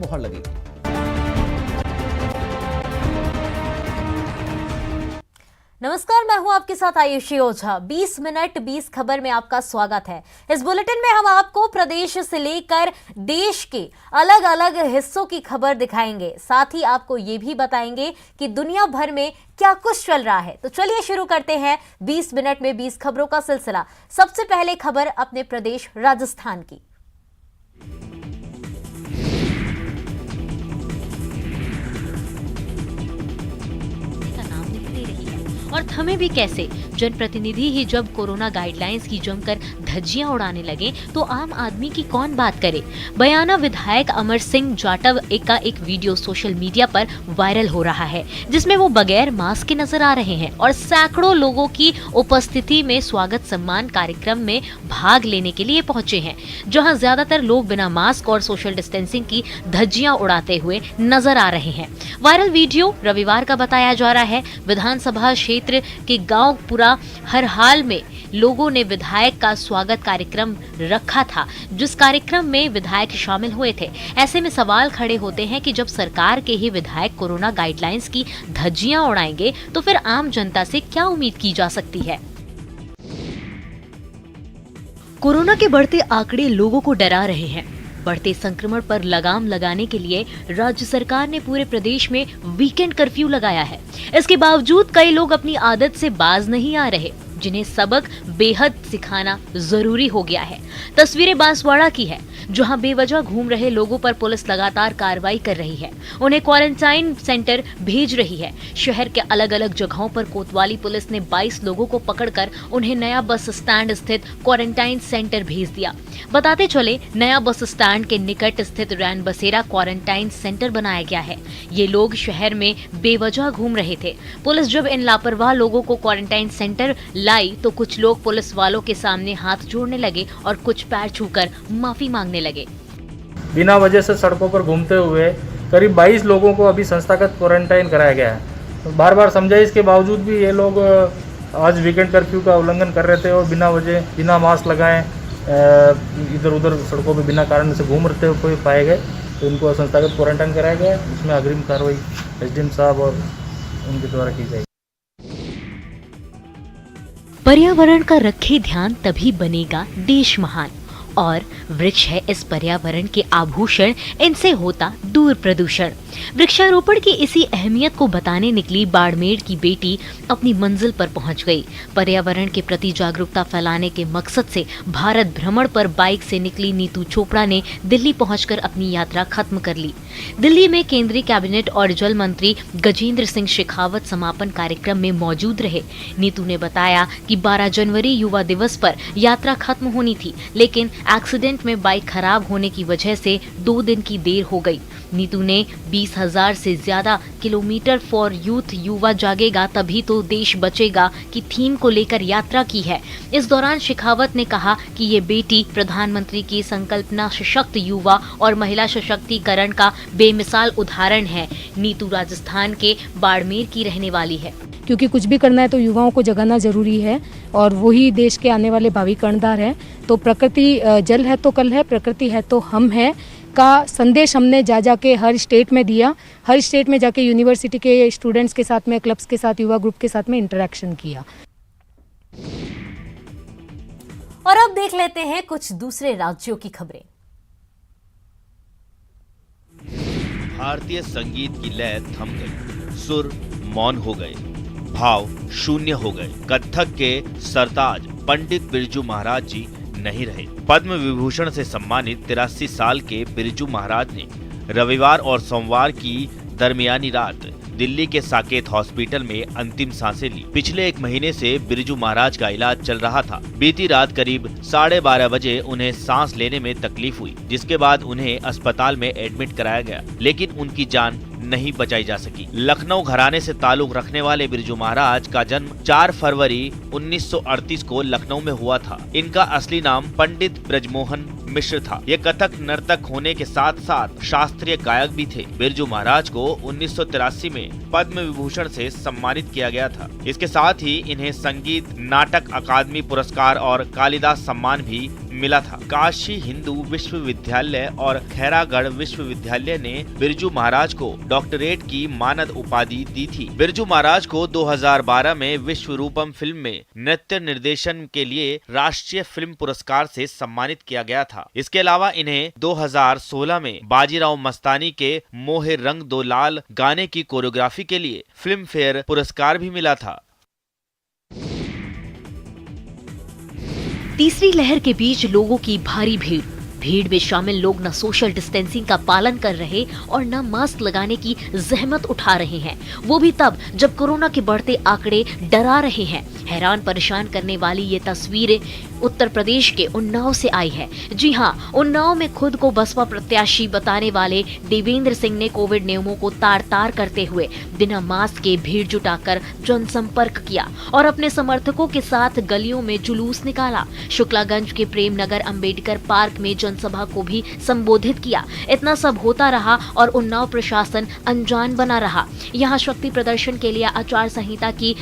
मोहर लगेगी। नमस्कार, मैं हूं आपके साथ आयुषी ओझा। 20 मिनट 20 खबर में आपका स्वागत है। इस बुलेटिन में हम आपको प्रदेश से लेकर देश के अलग अलग हिस्सों की खबर दिखाएंगे। साथ ही आपको ये भी बताएंगे कि दुनिया भर में क्या कुछ चल रहा है। तो चलिए शुरू करते हैं 20 मिनट में 20 खबरों का सिलसिला। सबसे पहले खबर अपने प्रदेश राजस्थान की। और थमे भी कैसे, जनप्रतिनिधि ही जब कोरोना गाइडलाइंस की जमकर धज्जियां उड़ाने लगे तो आम आदमी की कौन बात करे। बयाना विधायक अमर सिंह जाटव का एक वीडियो सोशल मीडिया पर वायरल हो रहा है, जिसमें वो बगैर मास्क के नजर आ रहे हैं और सैकड़ों लोगों की उपस्थिति में स्वागत सम्मान कार्यक्रम में भाग लेने के लिए पहुंचे हैं, जहां ज्यादातर लोग बिना मास्क और सोशल डिस्टेंसिंग की धज्जियां उड़ाते हुए नजर आ रहे हैं। वायरल वीडियो रविवार का बताया जा रहा है। विधानसभा क्षेत्र के गांव पुरा हर हाल में लोगों ने विधायक का स्वागत कार्यक्रम रखा था, जिस कार्यक्रम में विधायक शामिल हुए थे। ऐसे में सवाल खड़े होते हैं कि जब सरकार के ही विधायक कोरोना गाइडलाइंस की धज्जियां उड़ाएंगे तो फिर आम जनता से क्या उम्मीद की जा सकती है। कोरोना के बढ़ते आंकड़े लोगों को डरा रहे हैं। बढ़ते संक्रमण पर लगाम लगाने के लिए राज्य सरकार ने पूरे प्रदेश में वीकेंड कर्फ्यू लगाया है। इसके बावजूद कई लोग अपनी आदत से बाज नहीं आ रहे, जिन्हें सबक बेहद सिखाना जरूरी हो गया है। तस्वीरें बांसवाड़ा की है, जहां बेवजह घूम रहे लोगों पर पुलिस लगातार कार्रवाई कर रही है, उन्हें क्वारंटाइन सेंटर भेज रही है। शहर के अलग अलग जगहों पर कोतवाली पुलिस ने 22 लोगों को पकड़कर उन्हें नया बस स्टैंड स्थित क्वारंटाइन सेंटर भेज दिया। बताते चले, नया बस स्टैंड के निकट स्थित रैन बसेरा क्वारंटाइन सेंटर बनाया गया है। ये लोग शहर में बेवजह घूम रहे थे। पुलिस जब इन लापरवाह लोगों को क्वारंटाइन सेंटर लाई तो कुछ लोग पुलिस वालों के सामने हाथ जोड़ने लगे और कुछ पैर छूकर माफी मांगने लगे। बिना वजह से सड़कों पर घूमते हुए करीब 22 लोगों को अभी संस्थागत क्वारंटाइन कराया गया है। तो बार बार समझाइश के बावजूद भी ये लोग आज वीकेंड कर्फ्यू का उल्लंघन कर रहे थे और बिना वजह बिना मास्क लगाए इधर उधर सड़कों पर बिना कारण से घूम रहे हुए पाए गए। तो उनको संस्थागत क्वारंटाइन कराया गया। इसमें अग्रिम कार्रवाई एसडीएम साहब और उनके द्वारा की जाएगी। पर्यावरण का रखे ध्यान तभी बनेगा देश महान, और वृक्ष है इस पर्यावरण के आभूषण, इनसे होता दूर प्रदूषण। वृक्षारोपण की इसी अहमियत को बताने निकली बाड़मेर की बेटी अपनी मंजिल पर पहुंच गई। पर्यावरण के प्रति जागरूकता फैलाने के मकसद से भारत भ्रमण पर बाइक से निकली नीतू चोपड़ा ने दिल्ली पहुंचकर अपनी यात्रा खत्म कर ली। दिल्ली में केंद्रीय कैबिनेट और जल मंत्री गजेंद्र सिंह शेखावत समापन कार्यक्रम में मौजूद रहे। नीतू ने बताया कि 12 जनवरी युवा दिवस पर यात्रा खत्म होनी थी, लेकिन एक्सीडेंट में बाइक खराब होने की वजह से 2 दिन की देर हो गई। नीतू ने 20,000 से ज्यादा किलोमीटर फॉर यूथ, युवा जागेगा तभी तो देश बचेगा की थीम को लेकर यात्रा की है। इस दौरान शेखावत ने कहा कि ये बेटी प्रधानमंत्री की संकल्पना सशक्त युवा और महिला सशक्तिकरण का बेमिसाल उदाहरण है। नीतू राजस्थान के बाड़मेर की रहने वाली है। क्योंकि कुछ भी करना है तो युवाओं को जगाना जरूरी है और वही देश के आने वाले भावी कर्णधार हैं। तो प्रकृति जल है तो कल है, प्रकृति है तो हम है का संदेश हमने जा के हर स्टेट में दिया। हर स्टेट में जाके यूनिवर्सिटी के स्टूडेंट्स के साथ में, क्लब्स के साथ, युवा ग्रुप के साथ में इंटरेक्शन किया। और अब देख लेते हैं कुछ दूसरे राज्यों की खबरें। भारतीय संगीत की लय थम गई, सुर मौन हो गए, भाव शून्य हो गए। कत्थक के सरताज पंडित बिरजू महाराज जी नहीं रहे। पद्म विभूषण से सम्मानित 83 साल के बिरजू महाराज ने रविवार और सोमवार की दरमियानी रात दिल्ली के साकेत हॉस्पिटल में अंतिम सांसें ली। पिछले 1 महीने से बिरजू महाराज का इलाज चल रहा था। बीती रात करीब 12:30 बजे उन्हें सांस लेने में तकलीफ हुई, जिसके बाद उन्हें अस्पताल में एडमिट कराया गया, लेकिन उनकी जान नहीं बचाई जा सकी। लखनऊ घराने से ताल्लुक रखने वाले बिरजू महाराज का जन्म 4 फरवरी 1938 को लखनऊ में हुआ था। इनका असली नाम पंडित ब्रजमोहन मिश्र था। ये कथक नर्तक होने के साथ साथ शास्त्रीय गायक भी थे। बिरजू महाराज को 1983 में पद्म विभूषण से सम्मानित किया गया था। इसके साथ ही इन्हें संगीत नाटक अकादमी पुरस्कार और कालिदास सम्मान भी मिला था। काशी हिंदू विश्वविद्यालय और खैरागढ़ विश्वविद्यालय ने बिरजू महाराज को डॉक्टरेट की मानद उपाधि दी थी। बिरजू महाराज को 2012 में विश्व रूपम फिल्म में नृत्य निर्देशन के लिए राष्ट्रीय फिल्म पुरस्कार से सम्मानित किया गया था। इसके अलावा इन्हें 2016 में बाजीराव मस्तानी के मोहे रंग दो लाल गाने की कोरियोग्राफी के लिए फिल्म फेयर पुरस्कार भी मिला था। तीसरी लहर के बीच लोगों की भारी भीड़ में शामिल लोग न सोशल डिस्टेंसिंग का पालन कर रहे और न मास्क लगाने की जहमत उठा रहे हैं, वो भी तब जब कोरोना के बढ़ते आंकड़े डरा रहे हैं। हैरान परेशान करने वाली ये तस्वीरें उत्तर प्रदेश के उन्नाव से आई है। जी हाँ, उन्नाव में खुद को बसपा प्रत्याशी बताने वाले देवेंद्र सिंह ने कोविड नियमों को तार-तार करते हुए बिना मास्क के भीड़ जुटाकर जनसंपर्क किया और अपने समर्थकों के साथ गलियों में जुलूस निकाला। शुक्लागंज के प्रेमनगर अंबेडकर पार्क में जनसभा को भी संबोधित किया। इतना सब होता रहा और उन्नाव प्रशासन अनजान बना रहा। यहाँ शक्ति प्रदर्शन के लिए आचार संहिता की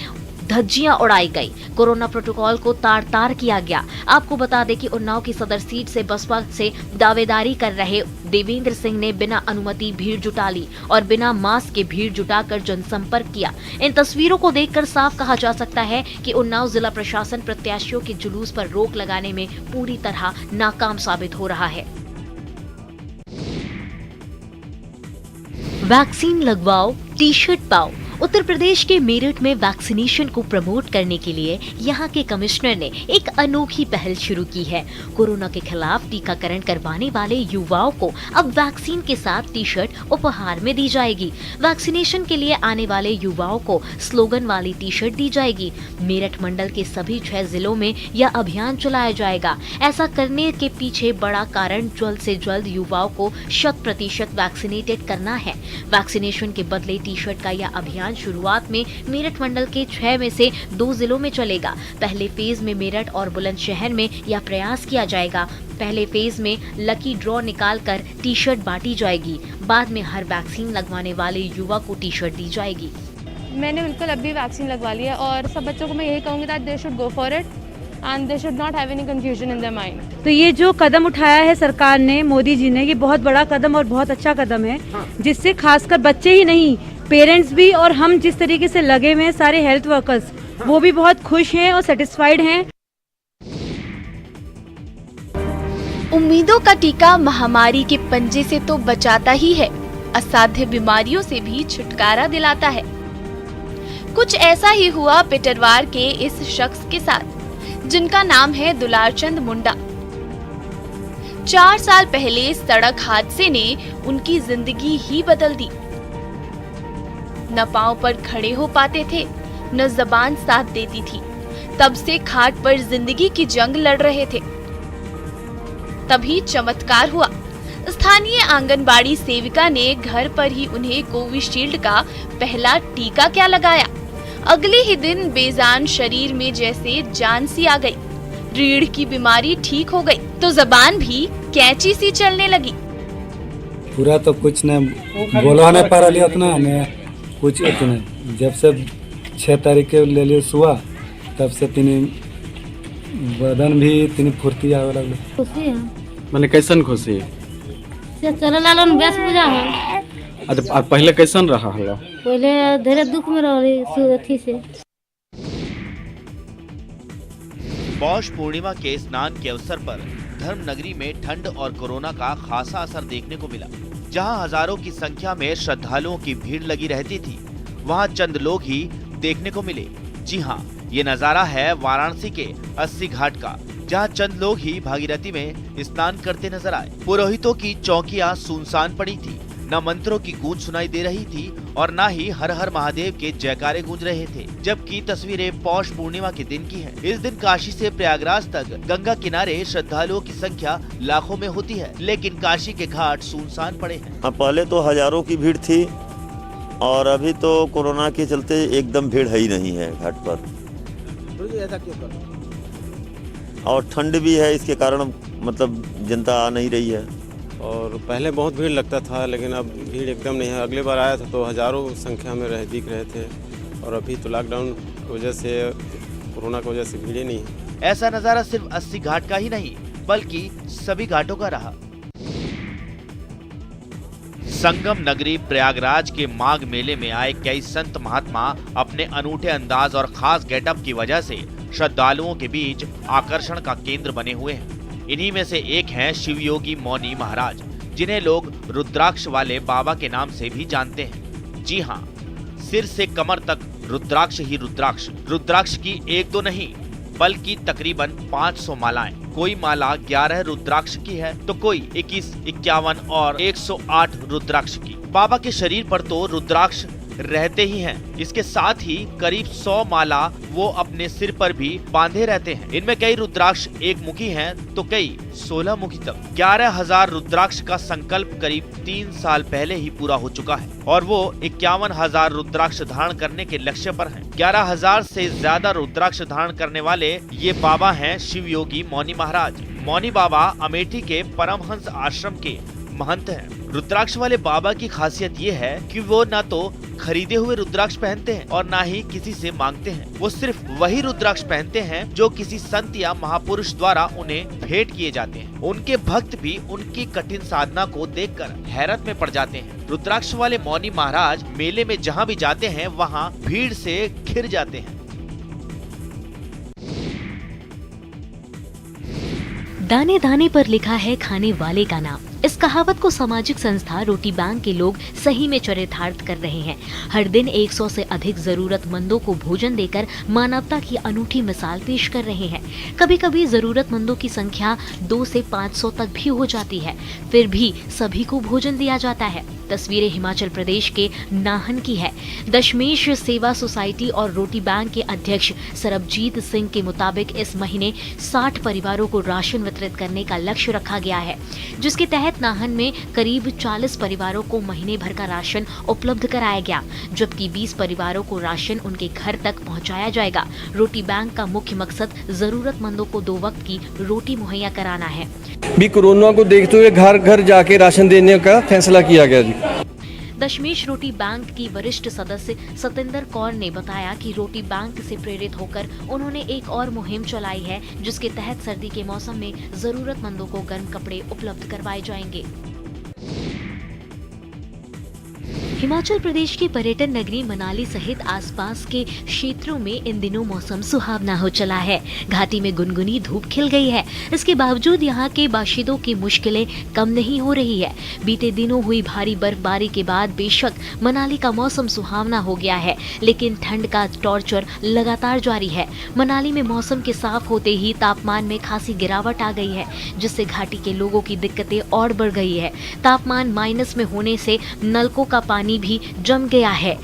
धज्जियां उड़ाई गई, कोरोना प्रोटोकॉल को तार-तार किया गया। आपको बता दें कि उन्नाव की सदर सीट से बसपा से दावेदारी कर रहे देवेंद्र सिंह ने बिना अनुमति भीड़ जुटा ली और बिना मास्क के भीड़ जुटाकर जनसंपर्क किया। इन तस्वीरों को देखकर साफ कहा जा सकता है कि उन्नाव जिला प्रशासन प्रत्याशियों के जुलूस पर रोक लगाने में पूरी तरह नाकाम साबित हो रहा है। वैक्सीन लगवाओ, टी शर्ट पाओ। उत्तर प्रदेश के मेरठ में वैक्सीनेशन को प्रमोट करने के लिए यहाँ के कमिश्नर ने एक अनोखी पहल शुरू की है। कोरोना के खिलाफ टीकाकरण करवाने वाले युवाओं को अब वैक्सीन के साथ टी शर्ट उपहार में दी जाएगी। वैक्सीनेशन के लिए आने वाले युवाओं को स्लोगन वाली टी शर्ट दी जाएगी। मेरठ मंडल के सभी 6 जिलों में यह अभियान चलाया जाएगा। ऐसा करने के पीछे बड़ा कारण जल्द से जल्द युवाओं को 100% वैक्सीनेटेड करना है। वैक्सीनेशन के बदले टी शर्ट का यह अभियान शुरुआत में मेरठ मंडल के 6 में से 2 जिलों में चलेगा। पहले फेज में मेरठ और बुलंदशहर में यह प्रयास किया जाएगा। पहले फेज में लकी ड्रॉ निकालकर टी शर्ट बांटी जाएगी। बाद में हर वैक्सीन लगवाने वाले युवा को टी शर्ट दी जाएगी। मैंने बिल्कुल अभी वैक्सीन लगवा लिया और सब बच्चों को मैं यही कहूँगी that they should go for it and they should not have any confusion in their mind. तो ये जो कदम उठाया है सरकार ने, मोदी जी ने, ये बहुत बड़ा कदम और बहुत अच्छा कदम है, जिससे खासकर बच्चे ही नहीं, पेरेंट्स भी और हम जिस तरीके से लगे हुए हैं सारे हेल्थ वर्कर्स, वो भी बहुत खुश हैं और सेटिस्फाइड हैं। उम्मीदों का टीका महामारी के पंजे से तो बचाता ही है, असाध्य बीमारियों से भी छुटकारा दिलाता है। कुछ ऐसा ही हुआ पिटरवार के इस शख्स के साथ, जिनका नाम है दुलारचंद मुंडा। 4 साल पहले सड़क हादसे ने उनकी जिंदगी ही बदल दी। न पांव पर खड़े हो पाते थे, न जबान साथ देती थी। तब से खाट पर जिंदगी की जंग लड़ रहे थे। तभी चमत्कार हुआ। स्थानीय आंगनबाड़ी सेविका ने घर पर ही उन्हें कोविशील्ड का पहला टीका क्या लगाया। अगले ही दिन बेजान शरीर में जैसे जान सी आ गई। रीढ़ की बीमारी ठीक हो गई तो जबान भी कैंची सी चलने लगी। पूरा तो कुछ न बोला नहीं पा रही उतना, मैं कुछ इतने जब से 6 तारीख के ले लियो सुआ, तब से तीन बदन भी तीन फुर्ती आवे लगल। खुशी है मैंने कैसन खुशी से चले लालन बेस पूजा है। अच्छा, पहले कैसन रहा हलो? पहले धीरे दुख में रही अथी से। पौष पूर्णिमा के स्नान के अवसर पर धर्म नगरी में ठंड और कोरोना का खासा असर देखने को मिला। जहां हजारों की संख्या में श्रद्धालुओं की भीड़ लगी रहती थी, वहां चंद लोग ही देखने को मिले। जी हां, ये नजारा है वाराणसी के 80 घाट का, जहां चंद लोग ही भागीरथी में स्नान करते नजर आए। पुरोहितों की चौकियां सुनसान पड़ी थी, न मंत्रों की गूंज सुनाई दे रही थी और न ही हर हर महादेव के जयकारे गूंज रहे थे। जबकि तस्वीरें पौष पूर्णिमा के दिन की हैं। इस दिन काशी से प्रयागराज तक गंगा किनारे श्रद्धालुओं की संख्या लाखों में होती है, लेकिन काशी के घाट सुनसान पड़े हैं। पहले तो हजारों की भीड़ थी और अभी तो कोरोना के चलते एकदम भीड़ है ही नहीं है घाट पर। ऐसा क्यों कर? और ठंड भी है, इसके कारण मतलब जनता आ नहीं रही है। और पहले बहुत भीड़ लगता था, लेकिन अब भीड़ एकदम नहीं है। अगले बार आया था तो हजारों संख्या में दिख रहे थे, और अभी तो लॉकडाउन की वजह से, कोरोना की वजह से भीड़ ही नहीं है। ऐसा नजारा सिर्फ 80 घाट का ही नहीं, बल्कि सभी घाटों का रहा। संगम नगरी प्रयागराज के माघ मेले में आए कई संत महात्मा अपने अनूठे अंदाज और खास गेटअप की वजह से श्रद्धालुओं के बीच आकर्षण का केंद्र बने हुए हैं। इन्हीं में से एक हैं शिवयोगी मौनी महाराज, जिन्हें लोग रुद्राक्ष वाले बाबा के नाम से भी जानते हैं। जी हाँ, सिर से कमर तक रुद्राक्ष ही रुद्राक्ष। रुद्राक्ष की एक दो नहीं बल्कि तकरीबन 500 मालाएं। कोई माला 11 रुद्राक्ष की है तो कोई 21, 51 और 108 रुद्राक्ष की। बाबा के शरीर पर तो रुद्राक्ष रहते ही हैं, इसके साथ ही करीब 100 माला वो अपने सिर पर भी बांधे रहते हैं। इनमें कई रुद्राक्ष एक मुखी हैं तो कई 16 मुखी तक। 11,000 रुद्राक्ष का संकल्प करीब 3 साल पहले ही पूरा हो चुका है और वो 51,000 रुद्राक्ष धारण करने के लक्ष्य पर हैं। 11,000 से ज्यादा रुद्राक्ष धारण करने वाले ये बाबा हैं शिवयोगी मौनी महाराज। मौनी बाबा अमेठी के परमहंस आश्रम के महंत हैं। रुद्राक्ष वाले बाबा की खासियत ये है कि वो न तो खरीदे हुए रुद्राक्ष पहनते हैं और ना ही किसी से मांगते हैं। वो सिर्फ वही रुद्राक्ष पहनते हैं जो किसी संत या महापुरुष द्वारा उन्हें भेंट किए जाते हैं। उनके भक्त भी उनकी कठिन साधना को देखकर हैरत में पड़ जाते हैं। रुद्राक्ष वाले मौनी महाराज मेले में जहाँ भी जाते हैं वहाँ भीड़ से घिर जाते हैं। दाने दाने पर लिखा है खाने वाले का नाम। इस कहावत को सामाजिक संस्था रोटी बैंक के लोग सही में चरितार्थ कर रहे हैं। हर दिन 100 से अधिक जरूरतमंदों को भोजन देकर मानवता की अनूठी मिसाल पेश कर रहे हैं। कभी कभी जरूरतमंदों की संख्या 200 से 500 तक भी हो जाती है, फिर भी सभी को भोजन दिया जाता है। तस्वीरें हिमाचल प्रदेश के नाहन की है। दशमेश सेवा सोसाइटी और रोटी बैंक के अध्यक्ष सरबजीत सिंह के मुताबिक इस महीने 60 परिवारों को राशन वितरित करने का लक्ष्य रखा गया है, जिसके तहत नाहन में करीब 40 परिवारों को महीने भर का राशन उपलब्ध कराया गया, जबकि 20 परिवारों को राशन उनके घर तक पहुंचाया जाएगा। रोटी बैंक का मुख्य मकसद जरूरतमंदों को 2 वक्त की रोटी मुहैया कराना है। भी कोरोना को देखते हुए घर घर जाके राशन देने का फैसला किया गया जी। दशमेश रोटी बैंक की वरिष्ठ सदस्य सतेंद्र कौर ने बताया कि रोटी बैंक से प्रेरित होकर उन्होंने एक और मुहिम चलाई है, जिसके तहत सर्दी के मौसम में जरूरतमंदों को गर्म कपड़े उपलब्ध करवाए जाएंगे। हिमाचल प्रदेश की पर्यटन नगरी मनाली सहित आसपास के क्षेत्रों में इन दिनों मौसम सुहावना हो चला है। घाटी में गुनगुनी धूप खिल गई है। इसके बावजूद यहाँ के बाशिंदों की मुश्किलें कम नहीं हो रही है। बीते दिनों हुई भारी बर्फबारी के बाद बेशक मनाली का मौसम सुहावना हो गया है, लेकिन ठंड का टॉर्चर लगातार जारी है। मनाली में मौसम के साफ होते ही तापमान में खासी गिरावट आ गई है, जिससे घाटी के लोगों की दिक्कतें और बढ़ गई है। तापमान माइनस में होने से नलकों का पानी भी जम गया है।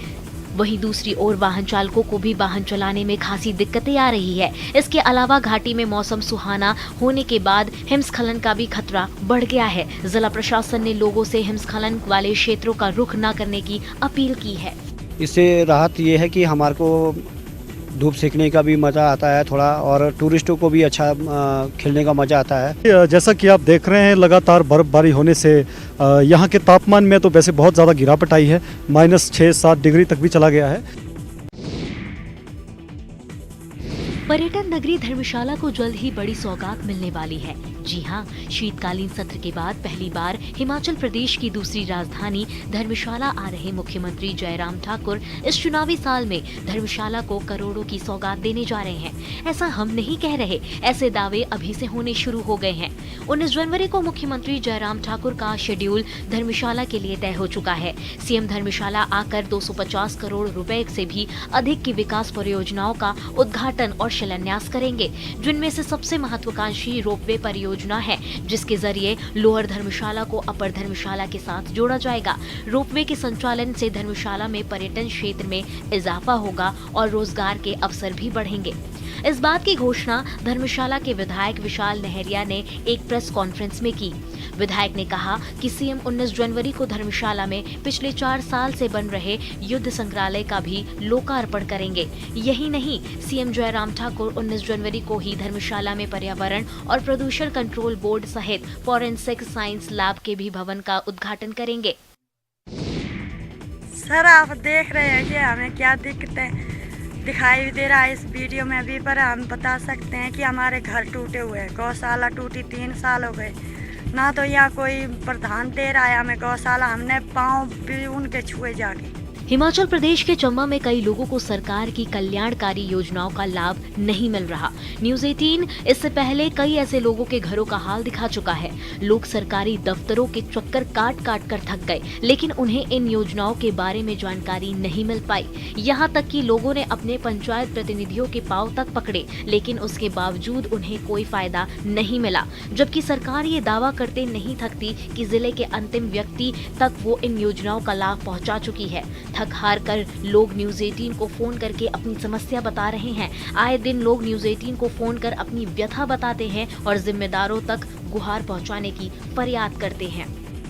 वहीं दूसरी ओर वाहन चालकों को भी वाहन चलाने में खासी दिक्कतें आ रही है। इसके अलावा घाटी में मौसम सुहाना होने के बाद हिमस्खलन का भी खतरा बढ़ गया है। जिला प्रशासन ने लोगों से हिमस्खलन वाले क्षेत्रों का रुख न करने की अपील की है। इससे राहत ये है कि हमारे को धूप सेकने का भी मज़ा आता है थोड़ा, और टूरिस्टों को भी अच्छा खेलने का मज़ा आता है। जैसा कि आप देख रहे हैं, लगातार बर्फबारी होने से यहाँ के तापमान में तो वैसे बहुत ज़्यादा गिरावट आई है। -6-7 डिग्री तक भी चला गया है। पर्यटन नगरी धर्मशाला को जल्द ही बड़ी सौगात मिलने वाली है। जी हाँ, शीतकालीन सत्र के बाद पहली बार हिमाचल प्रदेश की दूसरी राजधानी धर्मशाला आ रहे मुख्यमंत्री जयराम ठाकुर इस चुनावी साल में धर्मशाला को करोड़ों की सौगात देने जा रहे हैं। ऐसा हम नहीं कह रहे, ऐसे दावे अभी से होने शुरू हो गए हैं। 19 जनवरी को मुख्यमंत्री जयराम ठाकुर का शेड्यूल धर्मशाला के लिए तय हो चुका है। सीएम धर्मशाला आकर 250 करोड़ रुपए से भी अधिक की विकास परियोजनाओं का उद्घाटन और शिलान्यास करेंगे, जिनमें से सबसे महत्वाकांक्षी रोपवे परियोजना है, जिसके जरिए लोअर धर्मशाला को अपर धर्मशाला के साथ जोड़ा जाएगा। रोपवे के संचालन से धर्मशाला में पर्यटन क्षेत्र में इजाफा होगा और रोजगार के अवसर भी बढ़ेंगे। इस बात की घोषणा धर्मशाला के विधायक विशाल नहरिया ने एक प्रेस कॉन्फ्रेंस में की। विधायक ने कहा कि सीएम 19 जनवरी को धर्मशाला में पिछले 4 साल से बन रहे युद्ध संग्रहालय का भी लोकार्पण करेंगे। यही नहीं, सीएम जयराम ठाकुर 19 जनवरी को ही धर्मशाला में पर्यावरण और प्रदूषण कंट्रोल बोर्ड सहित फॉरेंसिक साइंस लैब के भी भवन का उद्घाटन करेंगे। सर, आप देख रहे हैं कि हमें क्या दिक्कत है। दिखाई भी दे रहा है इस वीडियो में भी, पर हम बता सकते हैं कि हमारे घर टूटे हुए हैं। गौशाला टूटी 3 साल हो गए, ना तो यहाँ कोई प्रधान दे रहा है हमें गौशाला, हमने पाँव भी उनके छुए जाके। हिमाचल प्रदेश के चंबा में कई लोगों को सरकार की कल्याणकारी योजनाओं का लाभ नहीं मिल रहा। न्यूज़ 18 इससे पहले कई ऐसे लोगों के घरों का हाल दिखा चुका है। लोग सरकारी दफ्तरों के चक्कर काट काट कर थक गए, लेकिन उन्हें इन योजनाओं के बारे में जानकारी नहीं मिल पाई। यहाँ तक कि लोगों ने अपने पंचायत प्रतिनिधियों के पांव तक पकड़े, लेकिन उसके बावजूद उन्हें कोई फायदा नहीं मिला। जबकि सरकार ये दावा करते नहीं थकती कि जिले के अंतिम व्यक्ति तक वो इन योजनाओं का लाभ पहुँचा चुकी है। थक हार कर लोग न्यूज़ 18 को फोन करके अपनी समस्या बता रहे हैं। आए दिन लोग न्यूज़ 18 को फोन कर अपनी व्यथा बताते हैं और जिम्मेदारों तक गुहार पहुंचाने की फरियाद करते हैं।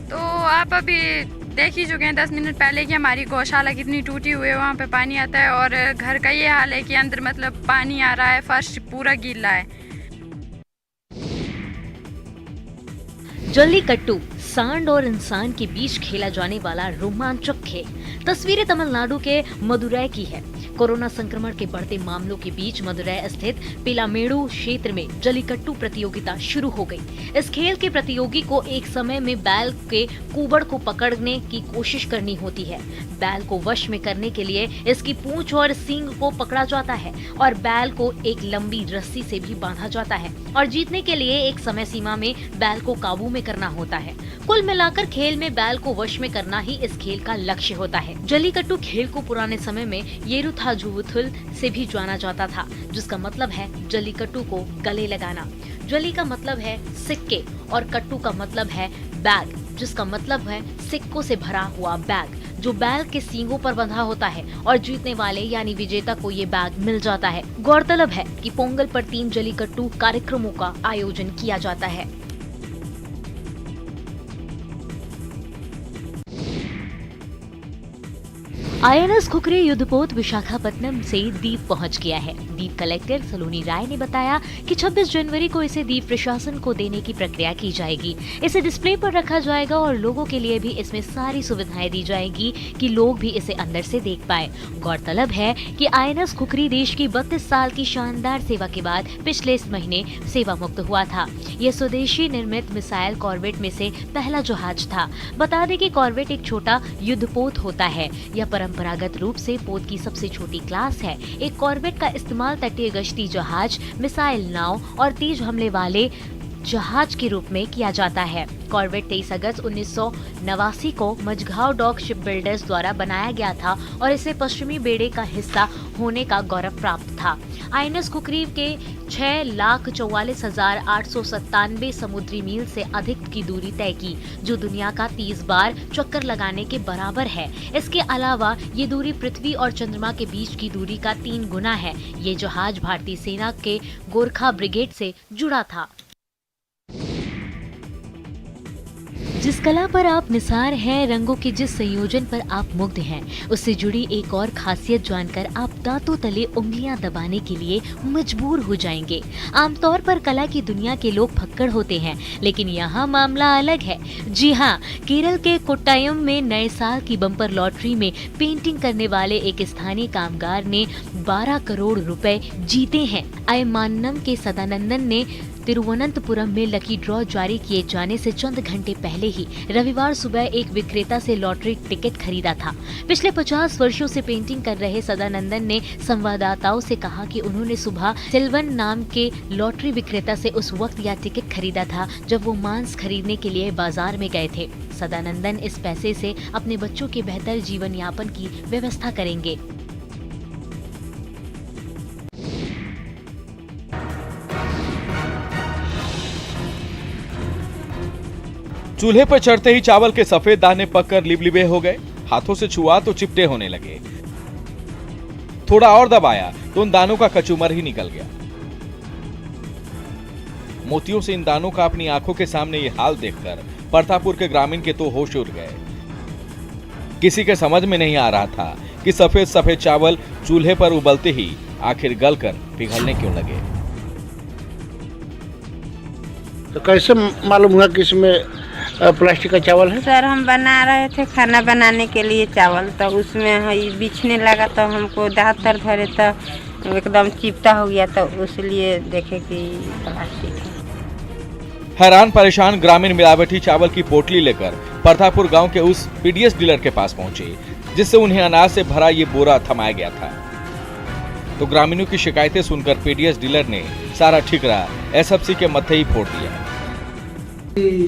तो आप अभी देख ही चुके हैं 10 मिनट पहले कि हमारी गौशाला कितनी टूटी हुई है, वहाँ पे पानी आता है और घर का ये हाल है कि अंदर मतलब पानी आ रहा है, फर्श पूरा गीला है। जल्लीकट्टू सांड और इंसान के बीच खेला जाने वाला रोमांचक खेल। तस्वीरें तमिलनाडु के मदुरै की है। कोरोना संक्रमण के बढ़ते मामलों के बीच मदुरै स्थित पिलामेडु क्षेत्र में जल्लीकट्टू प्रतियोगिता शुरू हो गई। इस खेल के प्रतियोगी को एक समय में बैल के कुबड़ को पकड़ने की कोशिश करनी होती है। बैल को वश में करने के लिए इसकी पूंछ और सींग को पकड़ा जाता है और बैल को एक लंबी रस्सी से भी बांधा जाता है और जीतने के लिए एक समय सीमा में बैल को काबू में करना होता है। कुल मिलाकर खेल में बैल को वश में करना ही इस खेल का लक्ष्य होता है। जल्लीकट्टू खेल को पुराने समय में येरुथाजुवुथुल से भी जाना जाता था, जिसका मतलब है जल्लीकट्टू को गले लगाना। जली का मतलब है सिक्के और कट्टू का मतलब है बैग, जिसका मतलब है सिक्कों से भरा हुआ बैग जो बैल के सींगों पर बंधा होता है और जीतने वाले यानी विजेता को ये बैग मिल जाता है। गौरतलब है कि पोंगल पर 3 जल्लीकट्टू कार्यक्रमों का आयोजन किया जाता है। आईएनएस खुखरी युद्धपोत विशाखापट्टनम से द्वीप पहुंच गया है। द्वीप कलेक्टर सलोनी राय ने बताया कि 26 जनवरी को इसे द्वीप प्रशासन को देने की प्रक्रिया की जाएगी। इसे डिस्प्ले पर रखा जाएगा और लोगों के लिए भी इसमें सारी सुविधाएं दी जाएगी कि लोग भी इसे अंदर से देख पाए। गौरतलब है कि आईएनएस खुखरी देश की 32 साल की शानदार सेवा के बाद पिछले महीने सेवा मुक्त हुआ था। यह स्वदेशी निर्मित मिसाइल कॉर्वेट में से पहला जहाज था। बता दें कि कॉर्वेट एक छोटा युद्धपोत होता है। यह परंपरागत रूप से पोत की सबसे छोटी क्लास है। एक कॉर्वेट का इस्तेमाल तटीय गश्ती जहाज, मिसाइल नाव और तेज हमले वाले जहाज के रूप में किया जाता है। कॉर्वेट 23 अगस्त 1989 को मझगांव डॉक शिप बिल्डर्स द्वारा बनाया गया था और इसे पश्चिमी बेड़े का हिस्सा होने का गौरव प्राप्त था। आईएनएस खुखरी के 6,44,897 समुद्री मील से अधिक की दूरी तय की, जो दुनिया का 30 बार चक्कर लगाने के बराबर है। इसके अलावा ये दूरी पृथ्वी और चंद्रमा के बीच की दूरी का 3 गुना है। ये जहाज भारतीय सेना के गोरखा ब्रिगेड से जुड़ा था। जिस कला पर आप निसार हैं, रंगों के जिस संयोजन पर आप मुग्ध हैं, उससे जुड़ी एक और खासियत जानकर आप दांतों तले उंगलियां दबाने के लिए मजबूर हो जाएंगे। आमतौर पर कला की दुनिया के लोग फक्कड़ होते हैं, लेकिन यहाँ मामला अलग है। जी हाँ, केरल के कोट्टायम में नए साल की बम्पर लॉटरी में पेंटिंग करने वाले एक स्थानीय कामगार ने 12 करोड़ रुपए जीते हैं। अयमानम के सदानंदन ने तिरुवनंतपुरम में लकी ड्रॉ जारी किए जाने से चंद घंटे पहले ही रविवार सुबह एक विक्रेता से लॉटरी टिकट खरीदा था। पिछले 50 वर्षों से पेंटिंग कर रहे सदानंदन ने संवाददाताओं से कहा कि उन्होंने सुबह सिल्वन नाम के लॉटरी विक्रेता से उस वक्त यह टिकट खरीदा था जब वो मांस खरीदने के लिए बाजार में गए थे। सदानंदन इस पैसे से अपने बच्चों के बेहतर जीवन यापन की व्यवस्था करेंगे। चूल्हे पर चढ़ते ही चावल के सफेद दाने पककर लिबलिबे हो गए। हाथों से छुआ तो चिपटे होने लगे। थोड़ा और दबाया तो उन दानों का कचूमर ही निकल गया। मोतियों से इन दानों का अपनी आंखों के सामने ये हाल देखकर परतापुर के ग्रामीण के तो होश उड़ गए। किसी के समझ में नहीं आ रहा था कि सफेद सफेद चावल चूल्हे पर उबलते ही आखिर गलकर पिघलने क्यों लगे। तो कैसे मालूम हुआ कि इसमें प्लास्टिक का चावल है? सर हम बना रहे थे खाना बनाने के लिए चावल, तो उसमें बिछने लगा तो हमको दांत दर्द धरे तो एकदम चिपटा हो गया, तो उसलिए देखे कि प्लास्टिक है। हैरान परेशान ग्रामीण मिलावटी चावल की पोटली लेकर परतापुर गांव के उस पीडीएस डीलर के पास पहुंचे जिससे उन्हें अनाज से भरा ये बोरा थमाया गया था। तो ग्रामीणों की शिकायतें सुनकर पीडीएस डीलर ने सारा ठिकरा एसएफसी के मत्थे ही फोड़ दिया।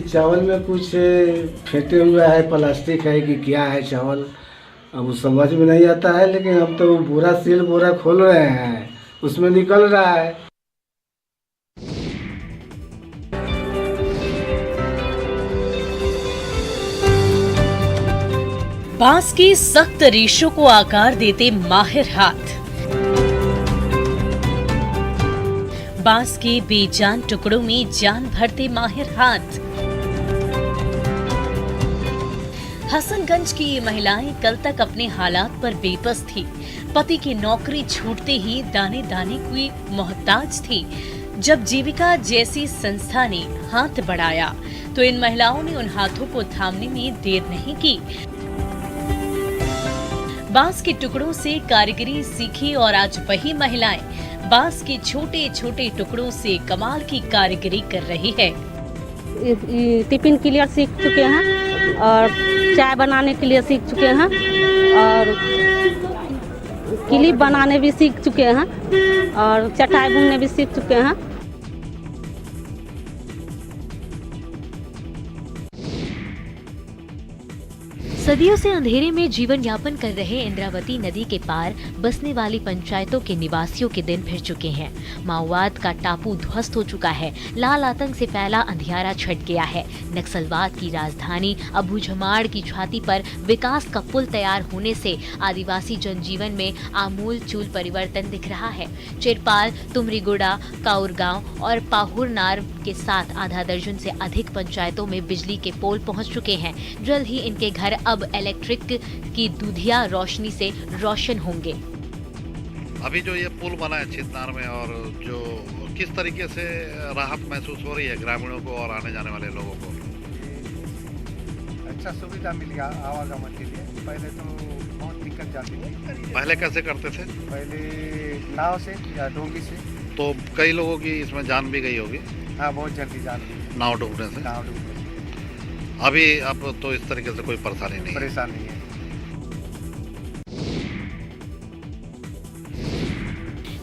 चावल में कुछ फेंटे हुआ है, प्लास्टिक है कि क्या है चावल, अब समझ में नहीं आता है, लेकिन हम तो बोरा सील बोरा खोल रहे हैं, उसमें निकल रहा है। बांस की सख्त रेशों को आकार देते माहिर हाथ, बांस के बेजान टुकड़ों में जान भरते माहिर हाथ। हसनगंज की ये महिलाएं कल तक अपने हालात पर बेबस थी। पति की नौकरी छूटते ही दाने दाने की मोहताज थी। जब जीविका जैसी संस्था ने हाथ बढ़ाया तो इन महिलाओं ने उन हाथों को थामने में देर नहीं की। बांस के टुकड़ों से कारीगरी सीखी और आज वही महिलाएं बांस के छोटे छोटे टुकड़ों से कमाल की कारीगरी कर रही है। टिफिन क्लियर सीख चुके हैं और चाय बनाने के लिए सीख चुके हैं और क्लिप बनाने भी सीख चुके हैं और चटाई बुनने भी सीख चुके हैं। सदियों से अंधेरे में जीवन यापन कर रहे इंद्रावती नदी के पार बसने वाली पंचायतों के निवासियों के दिन फिर चुके हैं। माओवाद का टापू ध्वस्त हो चुका है। लाल आतंक से फैला अंधियारा छट गया है। नक्सलवाद की राजधानी अबूझमाड़ की छाती पर विकास का पुल तैयार होने से आदिवासी जनजीवन में आमूल चूल परिवर्तन दिख रहा है। चिरपाल, तुमरीगुड़ा, काउरगांव और पाहुरनार के साथ आधा दर्जन से अधिक पंचायतों में बिजली के पोल पहुंच चुके हैं। जल्द ही इनके घर अब इलेक्ट्रिक की दुधिया रोशनी से रोशन होंगे। अभी जो ये पुल बना है छितनार में, और जो किस तरीके से राहत महसूस हो रही है ग्रामीणों को और आने जाने वाले लोगों को? अच्छा सुविधा मिल गया आवागमन के लिए। पहले तो बहुत दिक्कत जाती थी। पहले कैसे करते थे? पहले नाव से या डोंगी से। तो कई लोगों की इसमें जान भी गई होगी। हाँ, बहुत जल्दी जान गई नाव डूबने से। नाव डूबने से। अभी अब तो इस तरीके से कोई परेशानी नहीं है।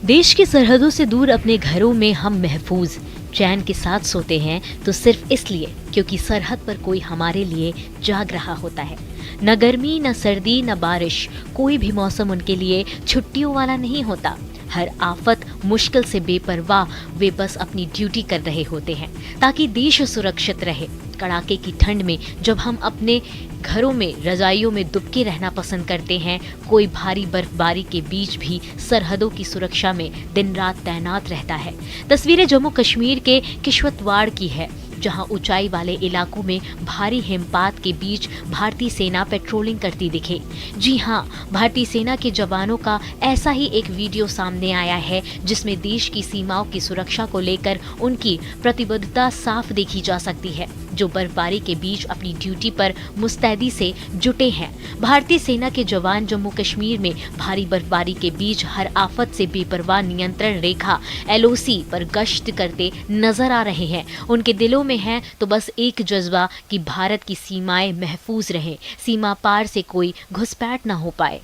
देश की सरहदों से दूर अपने घरों में हम महफूज चैन के साथ सोते हैं तो सिर्फ इसलिए क्योंकि सरहद पर कोई हमारे लिए जाग रहा होता है। न गर्मी, न सर्दी, न बारिश, कोई भी मौसम उनके लिए छुट्टियों वाला नहीं होता। हर आफत मुश्किल से बेपरवाह वे बस अपनी ड्यूटी कर रहे होते हैं ताकि देश सुरक्षित रहे। कड़ाके की ठंड में जब हम अपने घरों में रजाइयों में दुबके रहना पसंद करते हैं, कोई भारी बर्फबारी के बीच भी सरहदों की सुरक्षा में दिन रात तैनात रहता है। तस्वीरें जम्मू कश्मीर के किश्तवाड़ की है, जहां ऊंचाई वाले इलाकों में भारी हिमपात के बीच भारतीय सेना पेट्रोलिंग करती दिखे। जी हां, भारतीय सेना के जवानों का ऐसा ही एक वीडियो सामने आया है जिसमें देश की सीमाओं की सुरक्षा को लेकर उनकी प्रतिबद्धता साफ देखी जा सकती है, जो बर्फबारी के बीच अपनी ड्यूटी पर मुस्तैदी से जुटे हैं। भारतीय सेना के जवान जम्मू कश्मीर में भारी बर्फबारी के बीच हर आफत से बेपरवाह नियंत्रण रेखा LOC पर गश्त करते नजर आ रहे हैं। उनके दिलों में है तो बस एक जज्बा कि भारत की सीमाएं महफूज रहें, सीमा पार से कोई घुसपैठ न हो पाए।